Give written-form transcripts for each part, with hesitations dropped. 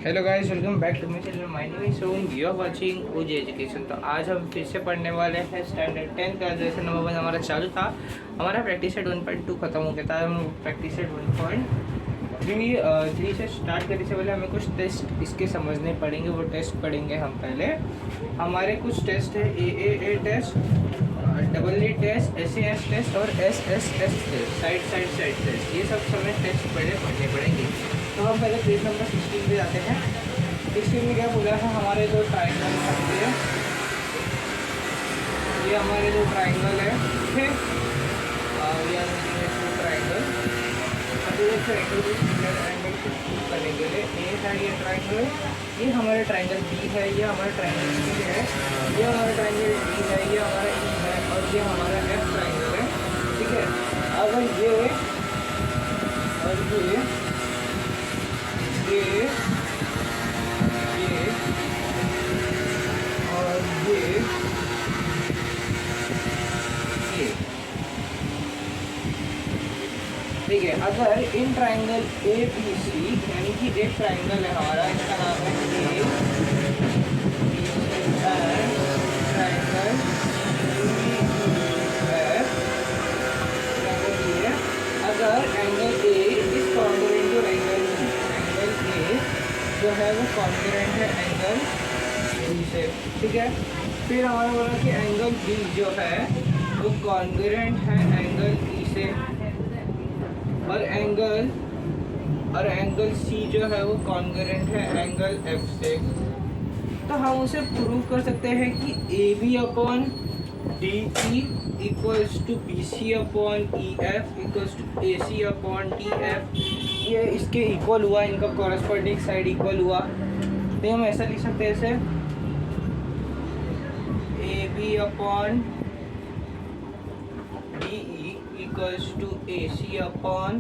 Hello guys, welcome back to my channel. My name is Soham, you are watching OG education. तो आज हम फिर से पढ़ने वाले हैं स्टैंडर्ड 10 का लेसन नंबर 1 हमारा चालू था। हमारा प्रैक्टिस सेट 1.2 खत्म हो गया था। हम प्रैक्टिस सेट 1.3 से स्टार्ट करने से पहले हमें कुछ टेस्ट इसके समझने पड़ेंगे। वो टेस्ट पढ़ेंगे हम पहले। हमारे कुछ टेस्ट है, A test, double test, S test और एस टेस्ट, साइड टेस्ट। ये सब हमें टेस्ट पहले पढ़ने पड़ेंगे। तो हम पहले पेज नंबर 16 पे जाते हैं। 16 में क्या बोला है, हमारे दो ट्राइंगल बनते हैं। ये हमारे दो ट्राइंगल है, ठीक है। ये दो ट्राइंगल, अब ये ट्राइंगल को सिमिलर एंगल से करने के लिए ए है ये ट्राइंगल, ये हमारे ट्राइंगल बी है, ये हमारा ट्राइंगल सी है, ये हमारा ट्राइंगल डी है, ये हमारा ई है और ये हमारा एफ ट्राइंगल है, ठीक है। अगर ये और ये और ये ठीक है। अगर इन ट्राइंगल ए बी सी, यानी कि एक ट्राइंगल है हमारा, इसका नाम है A B C and triangle अगर angle A is congruent to angle B, angle A जो है वो कॉन्ग्रुएंट है एंगल बी से, ठीक है। फिर हमारा बोला कि एंगल बी जो है वो कॉन्ग्रुएंट है एंगल ई से, और एंगल सी जो है वो कॉन्ग्रुएंट है एंगल एफ से। तो हम उसे प्रूव कर सकते हैं कि A B upon D E equals to B C upon E F equals to A C upon D F. ये इसके इक्वल हुआ, इनका कॉरस्पॉन्डिंग साइड इक्वल हुआ। तो हम ऐसा लिख सकते हैं इसे A B upon D E equals to A C upon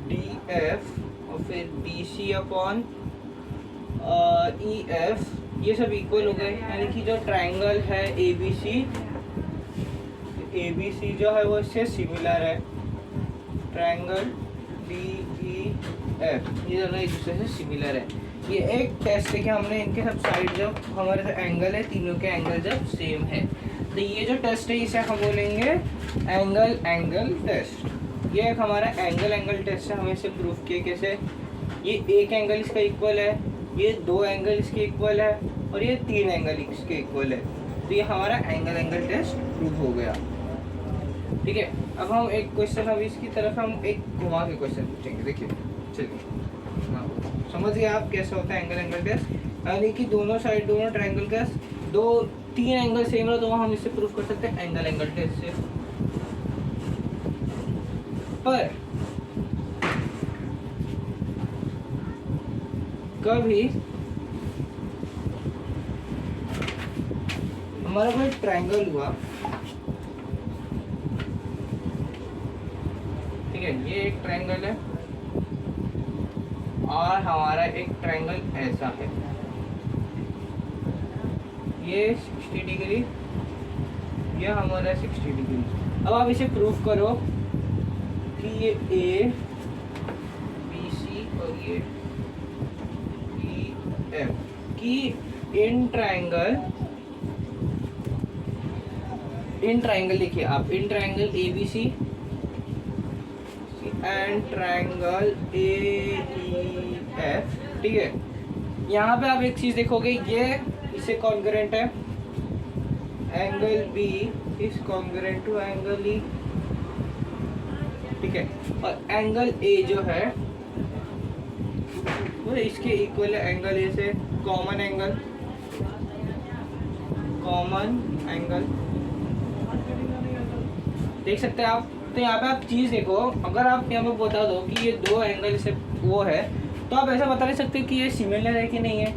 D F और फिर B C upon E F. ये सब इक्वल हो गए, यानी कि जो ट्राइंगल है ए बी सी जो है वो इससे सिमिलर है। ट्राइंगल डी ई एफ ये दोनों एक दूसरे से सिमिलर है। ये एक टेस्ट है कि हमने इनके सब साइड जो हमारे जो एंगल है तीनों के एंगल जब सेम है। तो ये जो टेस्ट है इसे हम बोलेंगे एंगल टेस्ट। ये एक हमारा एंगल टेस्ट है। हमें इसे प्रूफ किया कैसे, ये एक एंगल इसका इक्वल है, ये दो एंगल इसके इक्वल है और ये तीन एंगल इसके इक्वल है। तो ये हमारा एंगल टेस्ट प्रूफ हो गया, ठीक है। अब हम एक क्वेश्चन, अभी इसकी तरफ हम एक घुमा के क्वेश्चन पूछेंगे। देखिए, चलिए समझ गए आप कैसे होता है एंगल टेस्ट। यानी कि दोनों साइड, दोनों ट्राइंगल का तीन एंगल सेम रहा तो हम इससे प्रूफ कर सकते हैं एंगल टेस्ट से। पर कभी हमारा कोई ट्राइंगल हुआ, ठीक है, ये एक ट्राइंगल है और हमारा एक ट्राइंगल ऐसा है, ये 60 डिग्री, ये हमारा 60 डिग्री। अब आप इसे प्रूफ करो कि ये ए बी सी और ये ई एफ की इन ट्राइंगल लिखिए आप, in triangle A B C and triangle A E F, ठीक है। यहाँ पे आप एक चीज देखोगे, ये इससे कॉन्ग्रुएंट है, angle B is congruent to angle E, ठीक है। और एंगल ए जो है वो इसके इक्वल है एंगल ए से। कॉमन एंगल देख सकते हैं आप। तो यहाँ पे आप चीज़ देखो, अगर आप यहाँ पे बता दो कि ये दो एंगल से वो है, तो आप ऐसा बता नहीं सकते कि ये सिमिलर है कि नहीं है,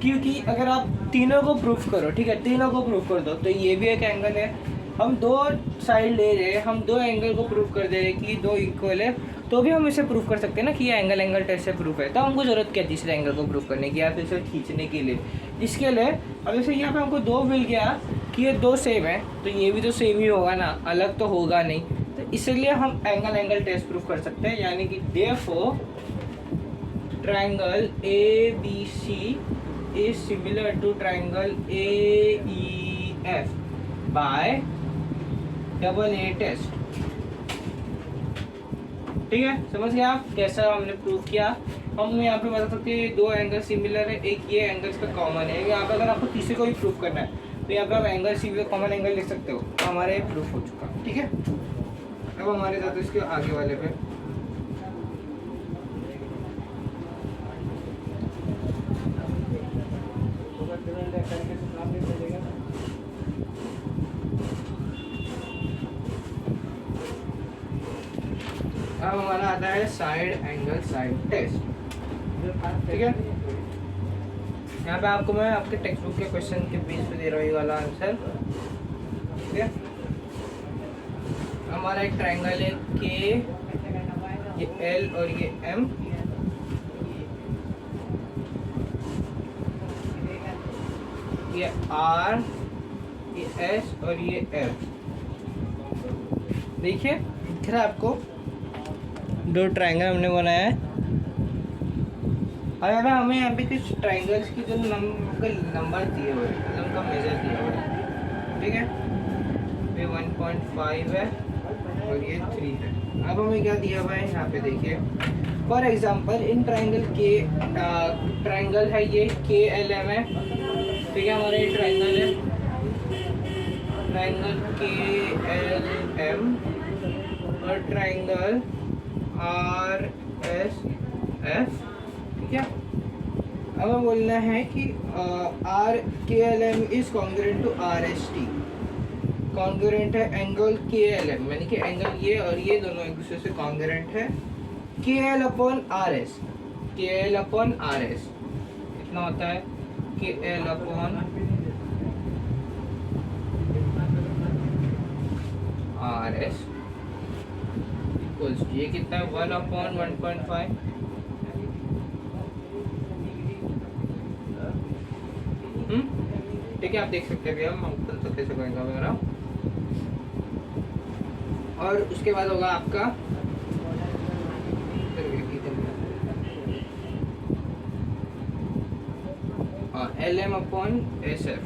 क्योंकि अगर आप तीनों को प्रूफ करो, ठीक है, तीनों को प्रूफ कर दो, तो ये भी एक एंगल है। हम दो साइड ले रहे हैं, हम दो एंगल को प्रूफ कर दे रहे हैं कि दो इक्वल है, तो भी हम इसे प्रूफ कर सकते हैं ना कि ये एंगल टेस्ट से प्रूफ है। तो हमको जरूरत क्या है तीसरे एंगल को प्रूफ करने की या फिर इसे खींचने के लिए। इसके लिए अब जैसे यहाँ पे हमको दो मिल गया कि ये दो सेम है, तो ये भी तो सेम ही होगा ना, अलग तो होगा नहीं। तो इसलिए हम एंगल टेस्ट प्रूफ कर सकते हैं, यानी कि therefore triangle ABC is similar to triangle AEF by double A test। ठीक है, समझ गया आप कैसा हमने प्रूव किया। हम यहाँ पे बता सकते हैं दो एंगल सिमिलर है, एक ये एंगल्स का कॉमन है। यहाँ पे अगर आपको तीसरे को भी प्रूव करना है तो यहाँ पे आप एंगल सिमिलर कॉमन एंगल लिख सकते हो। तो हमारे प्रूफ हो चुका, ठीक है। अब हमारे साथ इसके आगे वाले पे अब हमारा आता है साइड एंगल साइड टेस्ट, ठीक है। यहाँ पे आपको मैं आपके टेक्स्ट बुक के क्वेश्चन के बेस पे दे रहा हूँ ये वाला आंसर, ठीक है। हमारा एक ट्रायंगल है के, ये एल और ये एम, ये आर, ये एस और ये एफ। देखिए दिख रहा है आपको, दो ट्रायंगल हमने बनाया है। और अब हमें यहाँ पे कुछ ट्रायंगल्स की जो नंबर दिए हुए हैं, मतलब उनका मेजर दिया हुआ है, ठीक है। ये 1.5 है और ये 3 है। अब हमें क्या दिया हुआ है यहाँ पे देखिए, फॉर एग्जांपल इन ट्रायंगल के ट्रायंगल है ये के एल एम है, ठीक है। हमारा ये ट्रायंगल है, ट्रायंगल के एल एम और ट्रायंगल आर एस एफ, ठीक है। अब हमें बोलना है कि आर K L M is congruent to R S T. Congruent है एंगल के एल एम, यानी कि एंगल ये और ये दोनों एक दूसरे से कॉन्ग्रुएंट है। के एल अपॉन आर एस, के एल अपॉन आर एस कितना होता है, के एल अपॉन आर एस ये कितना है, 1/1.5। ठीक है, आप देख सकते हैं हम कैसे करेंगे वगैरह। और उसके बाद होगा आपका L M upon S F,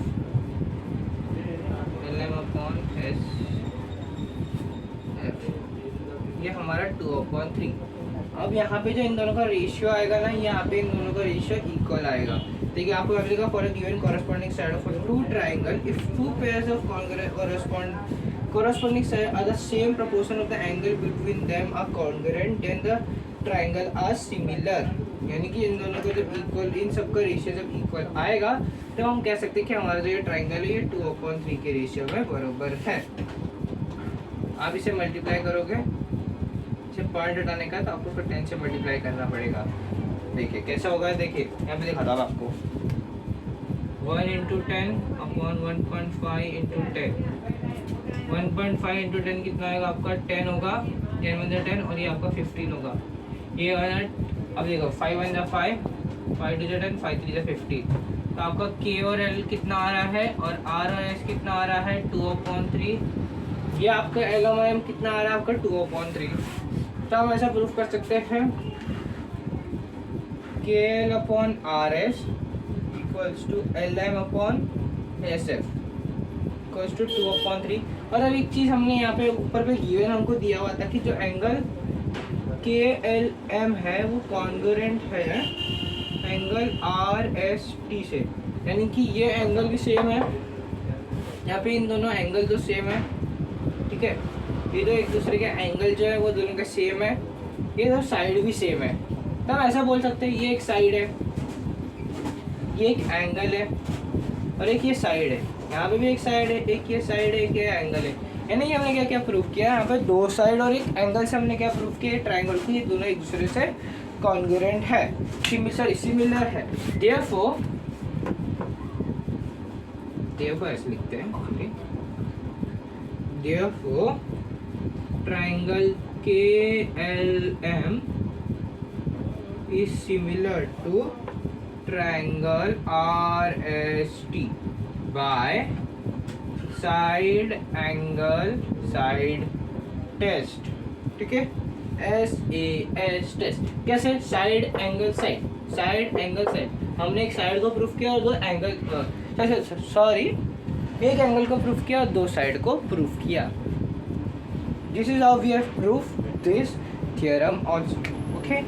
L M upon S F, ये हमारा 2/3। अब यहाँ पे जो इन दोनों का रेशियो आएगा ना, यहाँ पे इन दोनों का रेशियो इक्वल आएगा। देखिए आपको लगेगा for a given corresponding side of a two triangle if two pairs of corresponding side are the same proportion of the angle between them are congruent then the triangle are similar। यानी कि इन दोनों का जब equal, इन सब का ratio जब equal आएगा तो हम कह सकते हैं कि हमारा जो ये ट्रायंगल है ये 2/3 के रेशियो में बराबर है। आप इसे मल्टीप्लाई करोगे, पॉइंट हटाने का तो आपको फिर 10 से मल्टीप्लाई करना पड़ेगा। देखिए कैसा होगा, देखिए यहाँ पे दिखा था आपको 1 × 10 अपॉन 1.5 × 10। 1.5 × 10 कितना आएगा आपका, 10 होगा, 10 × 10 और ये आपका 15 होगा। ये अब देखो 5 × 1 = 5, 5 × 2 = 10, 5 × 3 = 15। तो आपका के और एल कितना आ रहा है और आर और एस कितना आ रहा है, 2/3। ये आपका एल और एम कितना आ रहा है आपका 2/3। तो हम ऐसा प्रूफ कर सकते हैं K L upon R S equals to L M upon S F equals to 2/3। और अब एक चीज़ हमने यहाँ पे ऊपर पे गिवन हमको दिया हुआ था कि जो एंगल के एल एम है वो कॉन्ग्रुएंट है एंगल आर एस टी से, यानी कि ये एंगल भी सेम है, यहाँ पे इन दोनों एंगल तो सेम है, ठीक है। ये तो एक दूसरे के एंगल जो है वो दोनों का सेम है, ये तो साइड भी सेम है। तो हम ऐसा बोल सकते हैं ये एक साइड है, ये एक एंगल है और एक ये साइड है। यहाँ पे भी एक साइड है, एक ये साइड है, एक ये एंगल है। यानी हमने क्या क्या प्रूफ किया, यहाँ पे दो साइड और एक एंगल से हमने क्या प्रूफ किया, ट्रायंगल की ये दोनों एक दूसरे से कॉन्ग्रुएंट है, सिमिलर है। देयरफॉर ऐसे लिखते हैं, therefore triangle KLM is similar to triangle RST by side angle side test, ठीक है। SAS test. कैसे? Side angle side, side angle side. हमने एक साइड को प्रूफ किया और दो एंगल, सॉरी, एक एंगल को प्रूफ किया और दो साइड को प्रूफ किया। This is how we have proof this theorem also. Okay,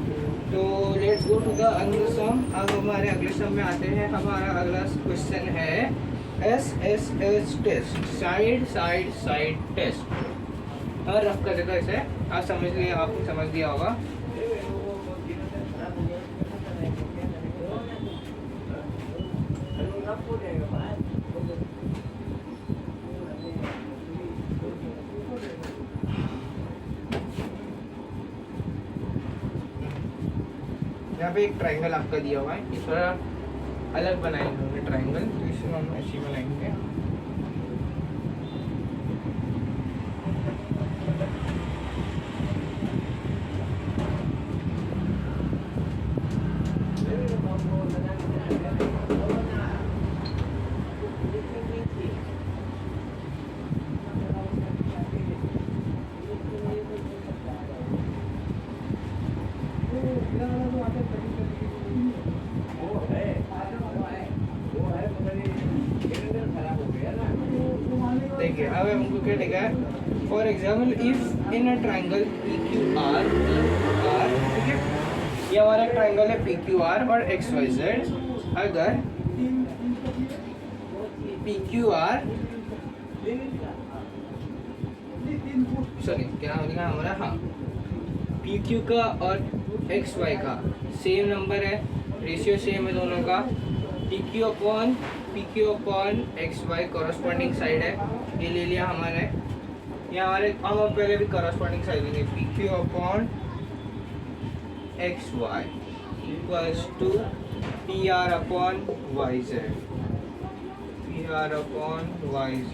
तो लेट्स गो टू द अगला सम। अब हमारे अगले सम में आते हैं। हमारा अगला क्वेश्चन है SSS test, side side side test. और रफ कर देता इसे, आप समझ लिया, आपने समझ लिया होगा। यहाँ पे एक ट्राइंगल आपका दिया हुआ है, इस थोड़ा अलग बनाएंगे ट्राइंगल, तो इसे हम ऐसे बनाएंगे। देखिए अब हमको क्या लिखा है, for example if in a triangle PQR, ठीक है, ये हमारा ट्राइंगल है PQR और XYZ। अगर PQR, सॉरी क्या लिखा हमारा, हाँ, PQ का और XY का सेम नंबर है, रेशियो सेम है दोनों का। PQ upon XY corresponding side है, ये ले लिया हमारे। ये हमारे, हम पहले भी कॉरस्पॉन्डिंग साइड लेंगे। PQ upon XY equals to PR upon YZ, PR upon YZ।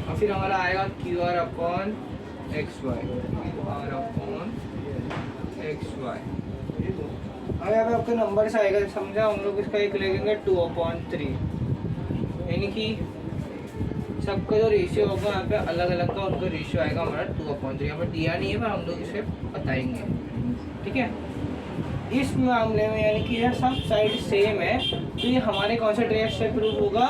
और फिर हमारा आएगा QR upon XY, QR upon XY। अब यहाँ पे आपका नंबर से आएगा, समझा, हम लोग इसका एक लगेंगे 2/3, यानी कि सबका जो रेशियो होगा यहाँ पे अलग अलग का, उनका रेशियो आएगा हमारा 2/3। यहाँ पर दिया नहीं है पर हम लोग इसे बताएंगे, ठीक है। इस मामले में यानी कि यह सब साइड सेम है, तो ये हमारे कौन सा टेस्ट से प्रूव होगा?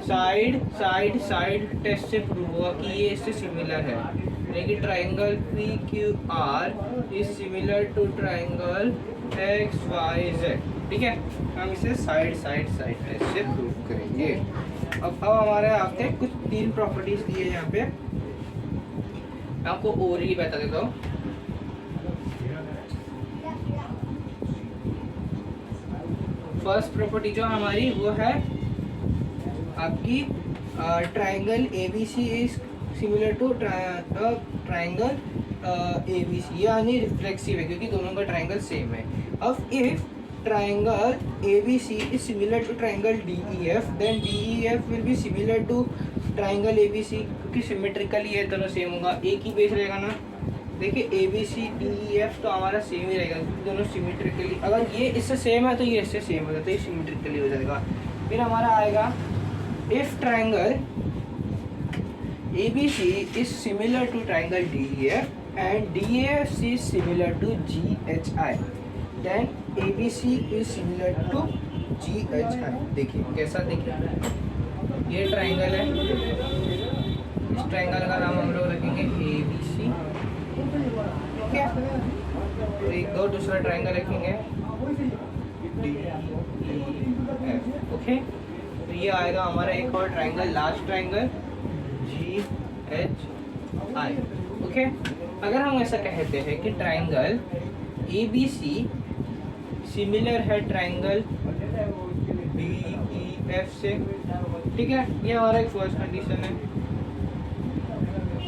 साइड साइड साइड टेस्ट से प्रूव होगा कि ये इससे सिमिलर है, यानी कि triangle PQR is similar to triangle XYZ, ठीक है। हम इसे साइड साइड साइड टेस्ट से प्रूव करेंगे। अब हमारे आपके कुछ 3 प्रॉपर्टीज दिए हैं यहाँ पे, मैं आपको ओरली बता देता हूँ। फर्स्ट प्रॉपर्टी जो हमारी वो है आपकी triangle ABC is similar to triangle ABC, यानी रिफ्लेक्सिव है क्योंकि दोनों का ट्राइंगल सेम है। अब if triangle ABC is similar to triangle DEF, then DEF will be similar to triangle ABC, क्योंकि सिमेट्रिकली ये दोनों सेम होगा, एक ही बेस रहेगा ना। देखिए ABC DEF तो हमारा सेम ही रहेगा क्योंकि दोनों सिमेट्रिकली, अगर ये इससे सेम है तो ये इससे सेम हो जाता है, ये सिमेट्रिकली हो जाएगा। फिर हमारा आएगा if triangle ABC is similar to triangle DEF and DEF is similar to GHI, then ABC is similar to GHI। देखिए कैसा, देखिए ये ट्राइंगल है, इस ट्राइंगल का नाम हम लोग रखेंगे ABC, ठीक है। तो एक और दूसरा ट्राइंगल रखेंगे DEF, ओके। तो ये आएगा हमारा एक और triangle, last triangle GHI, okay. अगर हम ऐसा कहते हैं कि ट्राइंगल ABC सिमिलर है ट्राइंगल DEF से, ठीक है, ये हमारा एक फर्स्ट कंडीशन है।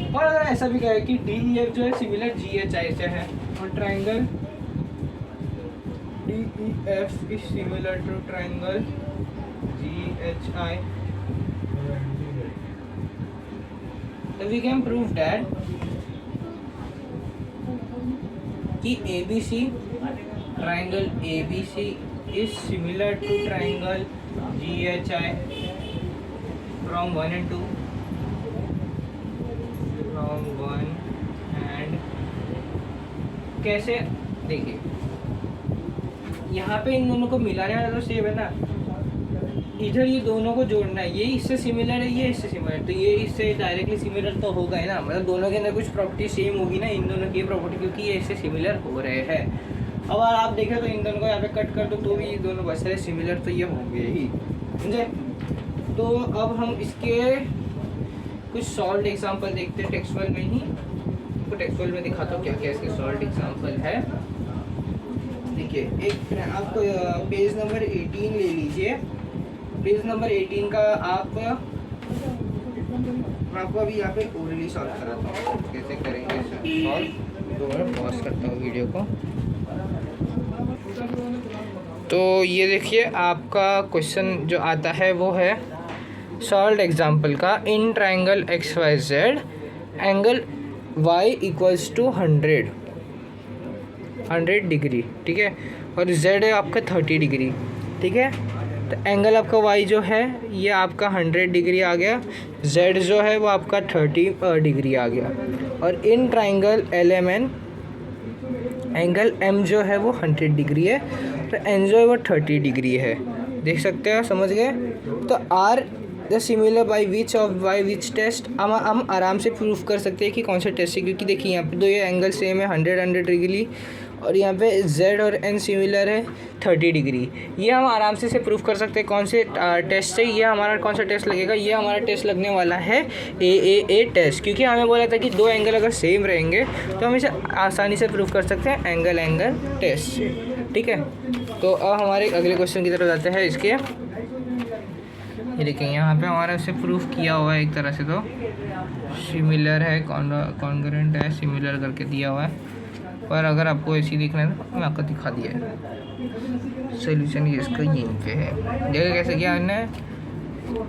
और अगर ऐसा भी कहे कि DEF जो है सिमिलर GHI से है और triangle DEF is similar to triangle GHI, so we can prove that कि ABC, triangle ABC is similar to triangle GHI from 1 and 2, from कैसे, देखिए यहाँ पे इन दोनों को मिलाने वाला तो सेम है ना, इधर ये दोनों को जोड़ना है, ये इससे सिमिलर है, ये इससे सिमिलर, तो ये इससे डायरेक्टली सिमिलर तो होगा ही ना, मतलब दोनों के अंदर कुछ प्रॉपर्टी सेम होगी ना, इन दोनों की प्रॉपर्टी, क्योंकि ये इससे सिमिलर हो रहे हैं। अब अगर आप देखें तो इन दोनों को यहाँ पे कट कर दो तो भी ये दोनों बच रहे सिमिलर, तो ये होंगे ही, समझे। तो अब हम इसके कुछ सॉल्व एग्जाम्पल देखते हैं टेक्सुअल में ही, तो टेक्सुअल में दिखाता हूँ क्या क्या इसके सॉल्व एग्जाम्पल है। देखिए एक आप पेज नंबर 18 ले लीजिए, पेज नंबर 18 का आप, मैं आपको अभी यहाँ पे ओरली सॉल्व कराता हूँ कैसे करेंगे सॉल्व। तो मैं पॉज करता हूँ वीडियो को। तो ये देखिए आपका क्वेश्चन जो आता है वो है सॉल्व एग्जाम्पल का, in triangle XYZ angle y equals to 100 degree, ठीक है, और z है आपका 30 डिग्री, ठीक है। तो एंगल आपका y जो है ये आपका 100 डिग्री आ गया, z जो है वो आपका 30 डिग्री आ गया, और in triangle LMN angle m जो है वो 100 डिग्री है, तो n जो है वो 30 डिग्री है। देख सकते हैं, समझ गए। तो r the similar by which of by which test, हम आराम से प्रूफ कर सकते हैं कि कौन सा टेस्ट है, क्योंकि देखिए यहाँ पे तो ये एंगल सेम है 100 डिग्री, और यहाँ पे z और n सिमिलर है 30 डिग्री। ये हम आराम से प्रूफ कर सकते हैं कौन से टेस्ट से। ये हमारा कौन सा टेस्ट लगेगा, ये हमारा टेस्ट लगने वाला है AAA टेस्ट, क्योंकि हमें बोला था कि दो एंगल अगर सेम रहेंगे तो हम इसे आसानी से प्रूफ कर सकते हैं एंगल टेस्ट से, ठीक है। तो अब हमारे अगले क्वेश्चन की तरफ जाते हैं। इसके ये देखें यहाँ पे हमारा इसे प्रूफ किया हुआ है एक तरह से, तो सिमिलर है, कॉन्ग्रुएंट है, सिमिलर करके दिया हुआ है, पर अगर आपको ऐसी देखना है तो मैं आपको दिखा दिया है। सोल्यूशन ये इसका यहीं पे है, देखिए कैसे किया हमने,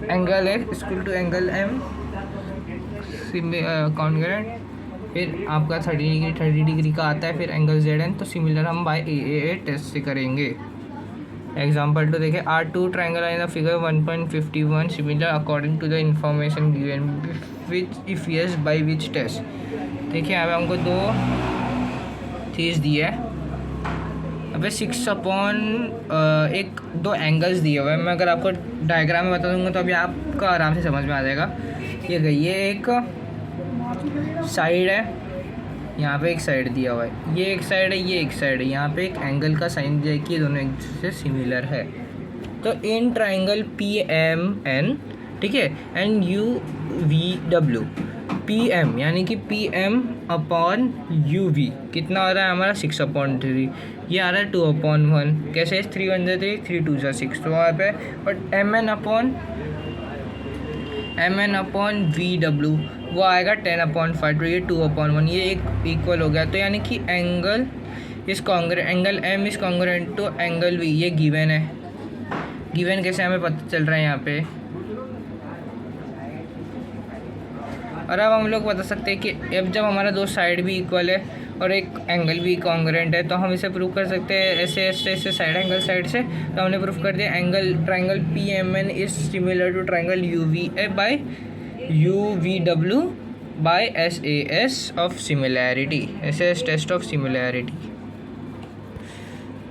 एंगल है equal to angle M congruent, फिर आपका 30 डिग्री का आता है, फिर एंगल ZN, तो सिमिलर हम बाय AAA टेस्ट से करेंगे। एग्जाम्पल टू देखें, R2 triangle in the figure 1.51 similar according to the information given which if yes by which test. देखिए यहाँ पे हमको दो चीज़ दी है, अबे 6/दो एंगल्स दिए हुए हैं। मैं अगर आपको डायग्राम में बता दूंगा तो अभी आपका आराम से समझ में आ जाएगा। ये एक साइड है, यहाँ पे एक साइड दिया हुआ है, ये एक साइड है, ये एक साइड है, यहाँ पे एक एंगल का साइन दिया है कि ये दोनों एक दूसरे से सिमिलर है। तो इन ट्राइंगल PMN, ठीक है, एंड UVW, PM यानी कि PM/UV कितना आ रहा है हमारा 6/3, ये आ रहा है 2/1, कैसे 3 1 3 3 2 6, तो वहाँ पे, और MN/VW वो आएगा 10/5, तो ये 2/1, ये एक इक्वल हो गया। तो यानी कि angle M is congruent to angle V, ये गिवन है। गिवन कैसे हमें पता चल रहा है यहाँ पे, और अब हम लोग बता सकते हैं कि अब जब हमारा दो साइड भी इक्वल है और एक एंगल भी कॉन्ग्रुएंट है, तो हम इसे प्रूव कर सकते हैं ऐसे साइड एंगल साइड से। तो हमने प्रूफ कर दिया triangle PMN is similar to triangle UVA by UVW by SAS of similarity, SAS test of similarity.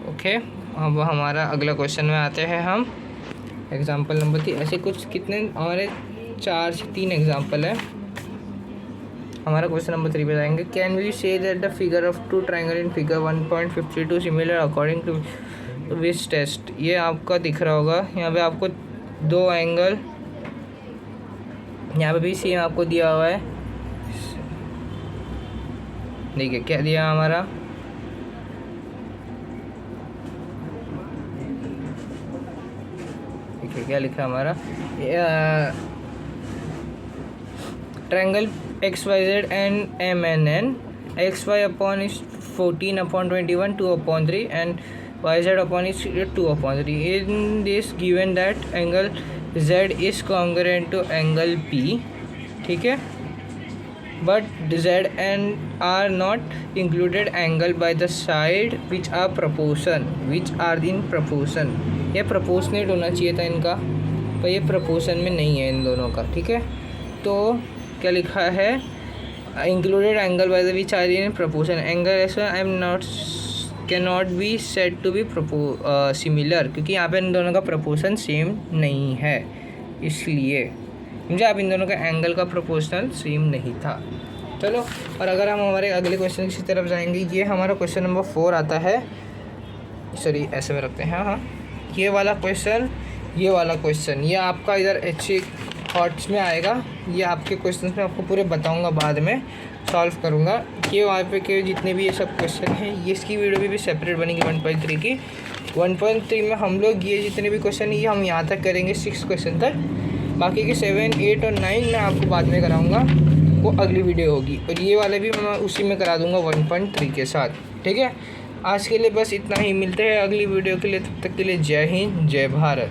Okay, अब हमारा अगला क्वेश्चन में आते हैं हम। एग्जाम्पल नंबर 3, ऐसे कुछ कितने हमारे 4 से 3 एग्जाम्पल है। हमारा क्वेश्चन नंबर 3 पे जाएंगे। Can we say that the figure of two triangle in figure 1.52 similar according to which test. ये आपका दिख रहा होगा, यहाँ पे आपको दो एंगल, यहाँ पे भी सेम आपको दिया हुआ है। देखिए क्या दिया हमारा, देखिए क्या लिखा हमारा, triangle XYZ and MNN, XY upon is 14/21 2/3 and YZ upon is 2/3. In this given that angle Z is congruent to angle P, ठीक है, but Z and are not included angle by the side which are in proportion. ये proportionate होना चाहिए था इनका, पर ये proportion में नहीं है इन दोनों का, ठीक है। तो क्या लिखा है, included angle by the which are in proportion. Angle as well I am not cannot be said to be similar, क्योंकि यहाँ पे इन दोनों का प्रोपोर्शन सेम नहीं है, इसलिए मुझे आप इन दोनों का एंगल का प्रोपोर्शनल सेम नहीं था। चलो, और अगर हम हमारे अगले क्वेश्चन की तरफ जाएंगे, ये हमारा क्वेश्चन नंबर 4 आता है, सॉरी ऐसे में रखते हैं, हाँ ये वाला क्वेश्चन, ये आपका इधर HA थॉट्स में आएगा। ये आपके क्वेश्चन में आपको पूरे बताऊंगा, बाद में सॉल्व करूंगा। कि वहाँ पे के जितने भी ये सब क्वेश्चन हैं, ये इसकी वीडियो भी सेपरेट बनेगी 1.3 की। 1.3 में हम लोग ये जितने भी क्वेश्चन है ये हम यहाँ तक करेंगे 6 क्वेश्चन तक, बाकी के 7, 8 और 9 मैं आपको बाद में कराऊँगा, वो अगली वीडियो होगी। और ये वाला भी मैं उसी में करा दूँगा 1.3 के साथ, ठीक है। आज के लिए बस इतना ही, मिलते हैं अगली वीडियो के लिए, तब तक के लिए जय हिंद, जय भारत।